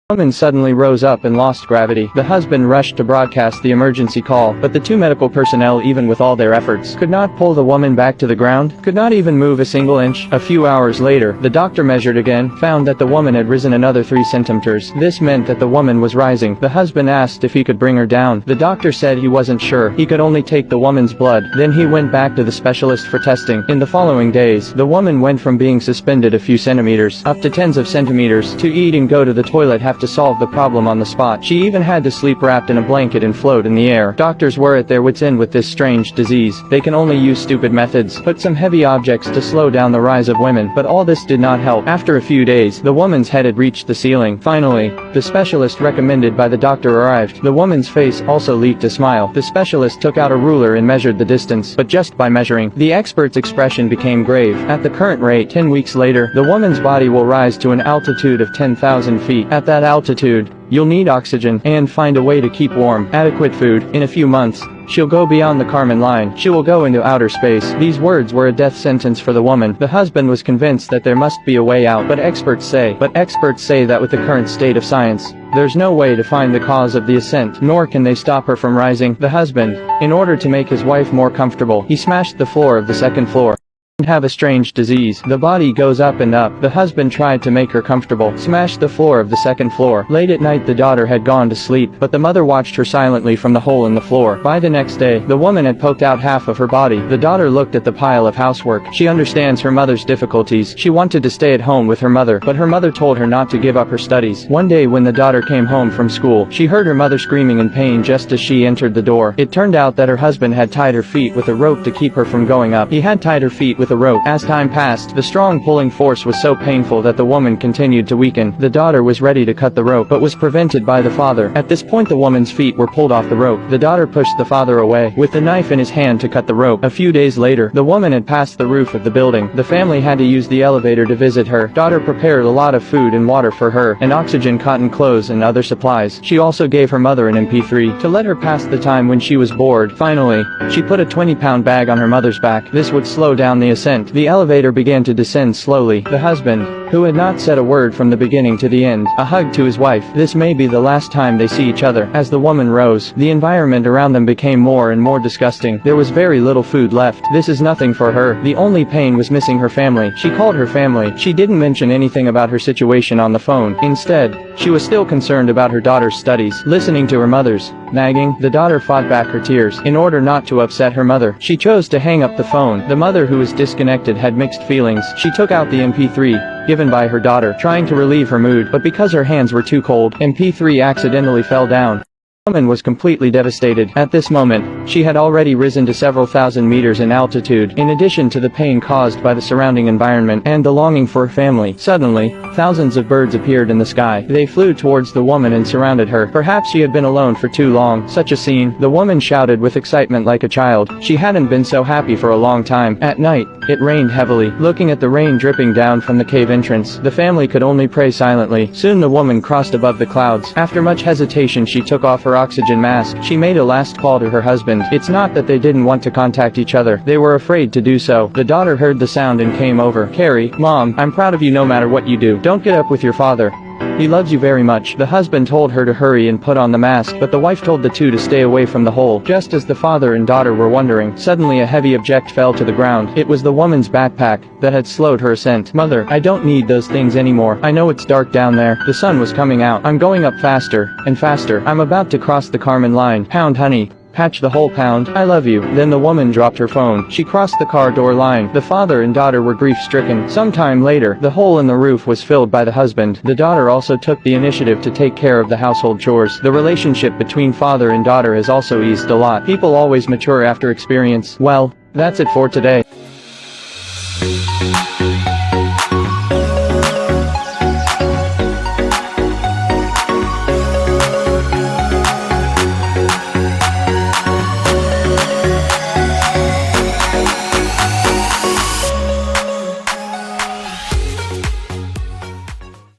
The woman suddenly rose up and lost gravity. The husband rushed to broadcast the emergency call, but the two medical personnel, even with all their efforts, could not pull the woman back to the ground, could not even move a single inch. A few hours later, the doctor measured again, found that the woman had risen another 3 centimeters. This meant that the woman was rising. The husband asked if he could bring her down. The doctor said he wasn't sure. He could only take the woman's blood. Then he went back to the specialist for testing. In the following days, the woman went from being suspended a few centimeters, up to tens of centimeters, to eat and go to the toilet, have to solve the problem on the spot. She even had to sleep wrapped in a blanket and float in the air. Doctors were at their wits' end with this strange disease. They can only use stupid methods, put some heavy objects to slow down the rise of women, but all this did not help. After a few days, the woman's head had reached the ceiling. Finally, the specialist recommended by the doctor arrived. The woman's face also leaked a smile. The specialist took out a ruler and measured the distance, but just by measuring, the expert's expression became grave. At the current rate, 10 weeks later, the woman's body will rise to an altitude of 10,000 feet. At that altitude, you'll need oxygen and find a way to keep warm, adequate food. In a few months, she'll go beyond the Kármán line. She will go into outer space. These words were a death sentence for the woman. The husband was convinced that there must be a way out, but experts say that with the current state of science, there's no way to find the cause of the ascent, nor can they stop her from rising. The husband, in order to make his wife more comfortable, he smashed the floor of the second floor. Have a strange disease. The body goes up and up. The husband tried to make her comfortable, smashed the floor of the second floor. Late at night, the daughter had gone to sleep, but the mother watched her silently from the hole in the floor. By the next day, the woman had poked out half of her body. The daughter looked at the pile of housework. She understands her mother's difficulties. She wanted to stay at home with her mother, but her mother told her not to give up her studies. One day when the daughter came home from school, she heard her mother screaming in pain just as she entered the door. It turned out that her husband had tied her feet with a rope to keep her from going up. He had tied her feet with a rope. As time passed, the strong pulling force was so painful that the woman continued to weaken. The daughter was ready to cut the rope, but was prevented by the father. At this point, the woman's feet were pulled off the rope. The daughter pushed the father away, with the knife in his hand to cut the rope. A few days later, the woman had passed the roof of the building. The family had to use the elevator to visit her. Daughter prepared a lot of food and water for her, and oxygen, cotton, clothes, and other supplies. She also gave her mother an MP3 to let her pass the time when she was bored. Finally, she put a 20-pound bag on her mother's back. This would slow down the ascent. The elevator began to descend slowly. The husband, who had not said a word from the beginning to the end, a hug to his wife. This may be the last time they see each other. As the woman rose, the environment around them became more and more disgusting. There was very little food left. This is nothing for her. The only pain was missing her family. She called her family. She didn't mention anything about her situation on the phone. Instead, she was still concerned about her daughter's studies. Listening to her mother's nagging, the daughter fought back her tears. In order not to upset her mother, she chose to hang up the phone. The mother, who was disconnected, had mixed feelings. She took out the MP3 given by her daughter, trying to relieve her mood, but because her hands were too cold, MP3 accidentally fell down. The woman was completely devastated. At this moment, she had already risen to several thousand meters in altitude, in addition to the pain caused by the surrounding environment and the longing for her family. Suddenly, thousands of birds appeared in the sky. They flew towards the woman and surrounded her. Perhaps she had been alone for too long. Such a scene. The woman shouted with excitement like a child. She hadn't been so happy for a long time. At night, it rained heavily. Looking at the rain dripping down from the cave entrance, the family could only pray silently. Soon the woman crossed above the clouds. After much hesitation, she took off her oxygen mask. She made a last call to her husband. It's not that they didn't want to contact each other. They were afraid to do so. The daughter heard the sound and came over. "Carrie, Mom, I'm proud of you no matter what you do. Don't get up with your father. He loves you very much." The husband told her to hurry and put on the mask, but the wife told the two to stay away from the hole. Just as the father and daughter were wondering, suddenly a heavy object fell to the ground. It was the woman's backpack that had slowed her ascent. "Mother, I don't need those things anymore. I know it's dark down there. The sun was coming out. I'm going up faster and faster. I'm about to cross the Kármán line. Pound, honey. Patch the whole pound. I love you." Then the woman dropped her phone. She crossed the car door line. The father and daughter were grief-stricken. Sometime later, the hole in the roof was filled by the husband. The daughter also took the initiative to take care of the household chores. The relationship between father and daughter has also eased a lot. People always mature after experience. Well, that's it for today.